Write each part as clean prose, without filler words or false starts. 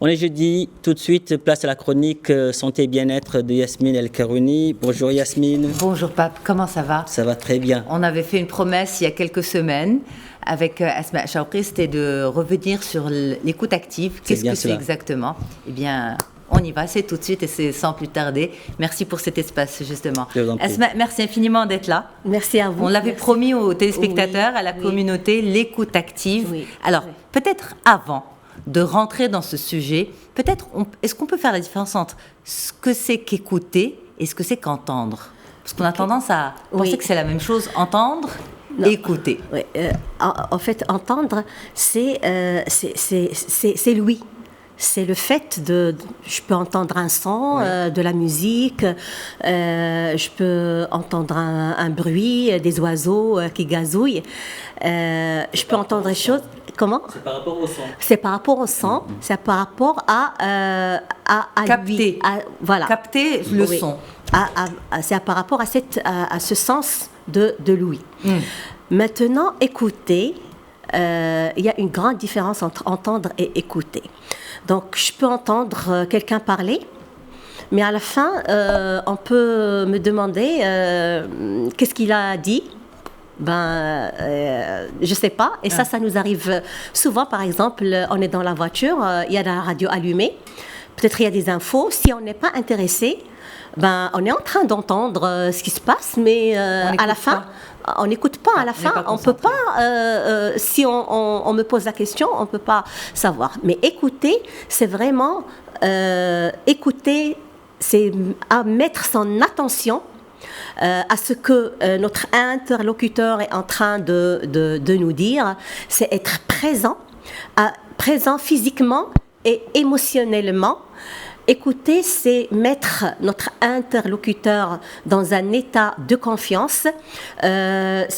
On est jeudi, tout de suite, place à la chronique Santé et Bien-être de Yasmine El Karouni. Bonjour Yasmine. Bonjour Pape, comment ça va? Ça va très bien. On avait fait une promesse il y a quelques semaines avec Asma Chaoukri, c'était de revenir sur l'écoute active. Qu'est-ce que c'est exactement? Eh bien, on y va, c'est tout de suite et c'est sans plus tarder. Merci pour cet espace, justement. Asma, merci infiniment d'être là. Merci à vous. On l'avait promis aux téléspectateurs, à la communauté, l'écoute active. Oui, alors, peut-être avant de rentrer dans ce sujet, est-ce qu'on peut faire la différence entre ce que c'est qu'écouter et ce que c'est qu'entendre? Parce qu'on a tendance à penser que c'est la même chose, entendre et écouter. Oui. En fait, entendre, c'est l'ouïe. C'est le fait je peux entendre un son, de la musique, je peux entendre un bruit, des oiseaux qui gazouillent, je peux entendre des choses. Comment? C'est par rapport au son. C'est par rapport au son, c'est par rapport à capter. Voilà. Capter le son. C'est par rapport à ce sens de l'ouïe. Maintenant, écouter, il y a une grande différence entre entendre et écouter. Donc, je peux entendre quelqu'un parler, mais à la fin, on peut me demander qu'est-ce qu'il a dit. Je ne sais pas. Et ça nous arrive souvent. Par exemple, on est dans la voiture, il y a la radio allumée. Peut-être il y a des infos. Si on n'est pas intéressé, on est en train d'entendre ce qui se passe, mais à la fin, on n'écoute pas. À la fin, on ne peut pas. Si on me pose la question, on ne peut pas savoir. Mais écouter, c'est vraiment écouter, c'est à mettre son attention à ce que notre interlocuteur est en train de nous dire. C'est être présent, présent physiquement et émotionnellement. Écouter, c'est mettre notre interlocuteur dans un état de confiance.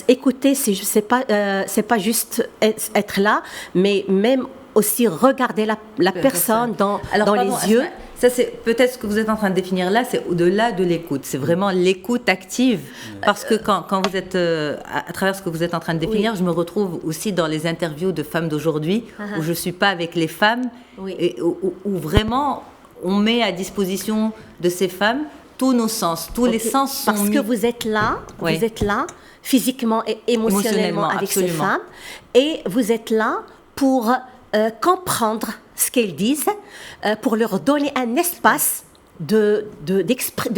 Écouter, c'est pas juste être là, mais même aussi regarder la personne dans les yeux. Ça, c'est peut-être ce que vous êtes en train de définir là, c'est au-delà de l'écoute. C'est vraiment l'écoute active. Parce que quand vous êtes, à travers ce que vous êtes en train de définir, je me retrouve aussi dans les interviews de femmes d'aujourd'hui, où je ne suis pas avec les femmes, et où vraiment on met à disposition de ces femmes tous nos sens, tous les sens sont parce que vous êtes là physiquement et émotionnellement avec ces femmes, et vous êtes là pour comprendre ce qu'elles disent, pour leur donner un espace de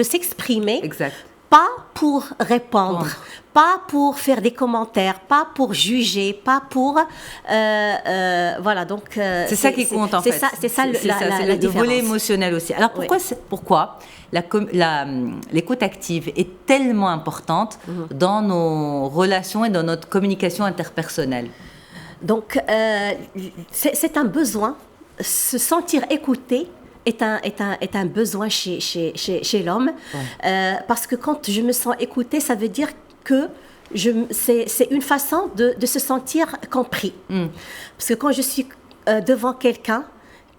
s'exprimer. Exact. Pas pour répondre, pas pour faire des commentaires, pas pour juger, pas pour... voilà, donc... c'est ça qui compte en fait. C'est ça la différence. Le volet émotionnel aussi. Alors pourquoi l'écoute active est tellement importante dans nos relations et dans notre communication interpersonnelle? Donc, c'est un besoin. Se sentir écouté est un besoin chez l'homme. Parce que quand je me sens écoutée, ça veut dire que c'est une façon de se sentir compris. Parce que quand je suis devant quelqu'un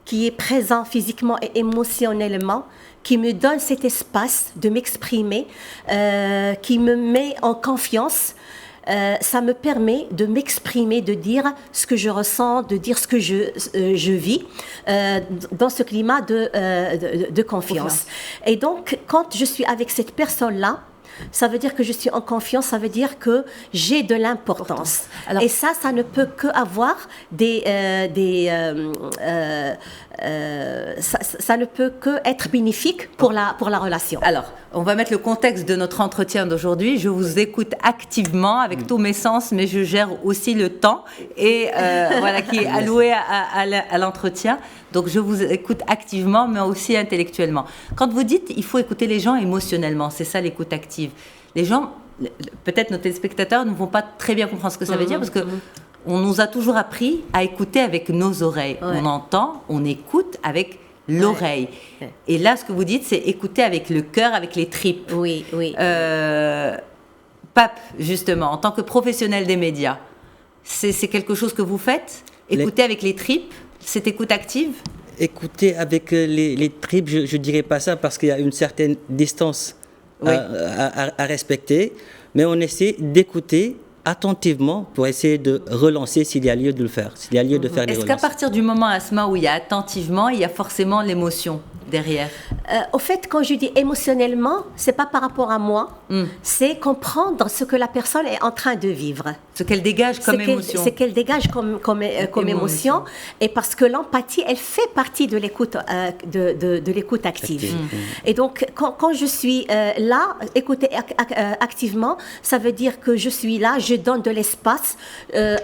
qui est présent physiquement et émotionnellement, qui me donne cet espace de m'exprimer, qui me met en confiance, ça me permet de m'exprimer, de dire ce que je ressens, de dire ce que je vis dans ce climat de confiance. Et donc, quand je suis avec cette personne-là, ça veut dire que je suis en confiance, ça veut dire que j'ai de l'importance. Et ça ne peut qu'avoir ça ne peut qu'être bénéfique pour la relation. Alors, on va mettre le contexte de notre entretien d'aujourd'hui. Je vous écoute activement avec tous mes sens, mais je gère aussi le temps et qui est alloué à l'entretien. Donc, je vous écoute activement, mais aussi intellectuellement. Quand vous dites il faut écouter les gens émotionnellement, c'est ça l'écoute active. Les gens, peut-être nos téléspectateurs, ne vont pas très bien comprendre ce que ça veut dire parce que on nous a toujours appris à écouter avec nos oreilles. On entend, on écoute avec l'oreille. Et là, ce que vous dites, c'est écouter avec le cœur, avec les tripes. Oui. Pape, justement, en tant que professionnel des médias, c'est quelque chose que vous faites? Écouter avec les tripes, c'est écoute active? Écouter avec les tripes, je ne dirais pas ça parce qu'il y a une certaine distance à respecter, mais on essaie d'écouter attentivement pour essayer de relancer s'il y a lieu de le faire, s'il y a lieu de faire des Est-ce relances. qu'à partir du moment, Asma, où il y a attentivement, il y a forcément l'émotion derrière? Au fait, quand je dis émotionnellement, c'est pas par rapport à moi, c'est comprendre ce que la personne est en train de vivre. Ce qu'elle dégage comme émotion. C'est qu'elle dégage comme émotion. Et parce que l'empathie, elle fait partie de l'écoute de l'écoute active. Et donc, quand je suis là, écouter activement, ça veut dire que je suis là, je donne de l'espace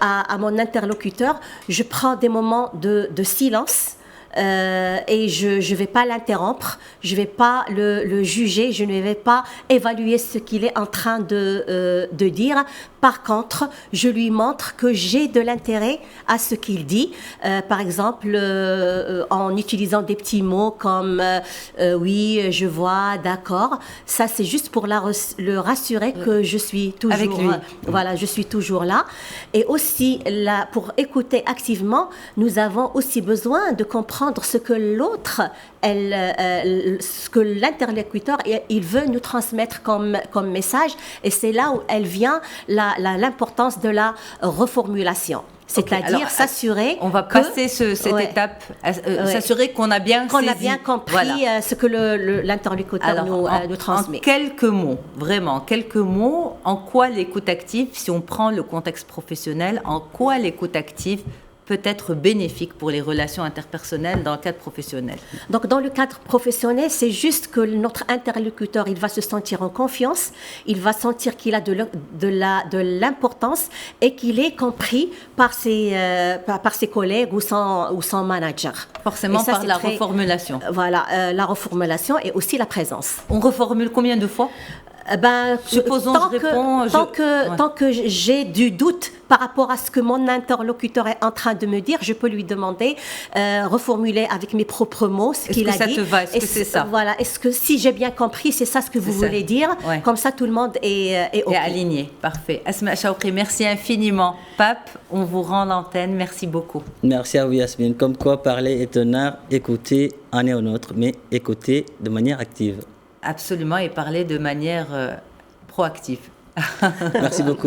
à mon interlocuteur, je prends des moments de silence. Et je ne vais pas l'interrompre, je ne vais pas le juger, je ne vais pas évaluer ce qu'il est en train de dire. Par contre, je lui montre que j'ai de l'intérêt à ce qu'il dit. Par exemple, en utilisant des petits mots comme oui, je vois, d'accord. Ça, c'est juste pour le rassurer que je suis toujours avec lui. Voilà, je suis toujours là. Et aussi, pour écouter activement, nous avons aussi besoin de comprendre ce que l'autre, ce que l'interlocuteur, il veut nous transmettre comme message. Et c'est là où elle vient l'importance de la reformulation. C'est-à-dire s'assurer. On va passer cette étape, s'assurer qu'on a bien saisi. Qu'on a bien compris ce que l'interlocuteur nous transmet. En quelques mots, vraiment, quelques mots, en quoi l'écoute active, si on prend le contexte professionnel, en quoi l'écoute active peut être bénéfique pour les relations interpersonnelles dans le cadre professionnel? Donc, dans le cadre professionnel, c'est juste que notre interlocuteur, il va se sentir en confiance, il va sentir qu'il a de l'importance et qu'il est compris par ses collègues ou son manager. Forcément ça, par la reformulation. Voilà, la reformulation et aussi la présence. On reformule combien de fois? Supposons tant que j'ai du doute par rapport à ce que mon interlocuteur est en train de me dire, je peux lui demander, reformuler avec mes propres mots ce qu'il a dit. Est-ce que ça te va? Est-ce que c'est ça? Voilà. Est-ce que si j'ai bien compris, c'est ça ce que vous voulez dire? Comme ça, tout le monde est OK. Aligné. Parfait. Asma Chaoukri, merci infiniment. Pape, on vous rend l'antenne. Merci beaucoup. Merci à vous, Yasmine. Comme quoi, parler est un art, écouter en est un autre, mais écouter de manière active. Absolument, et parler de manière proactive. Merci beaucoup.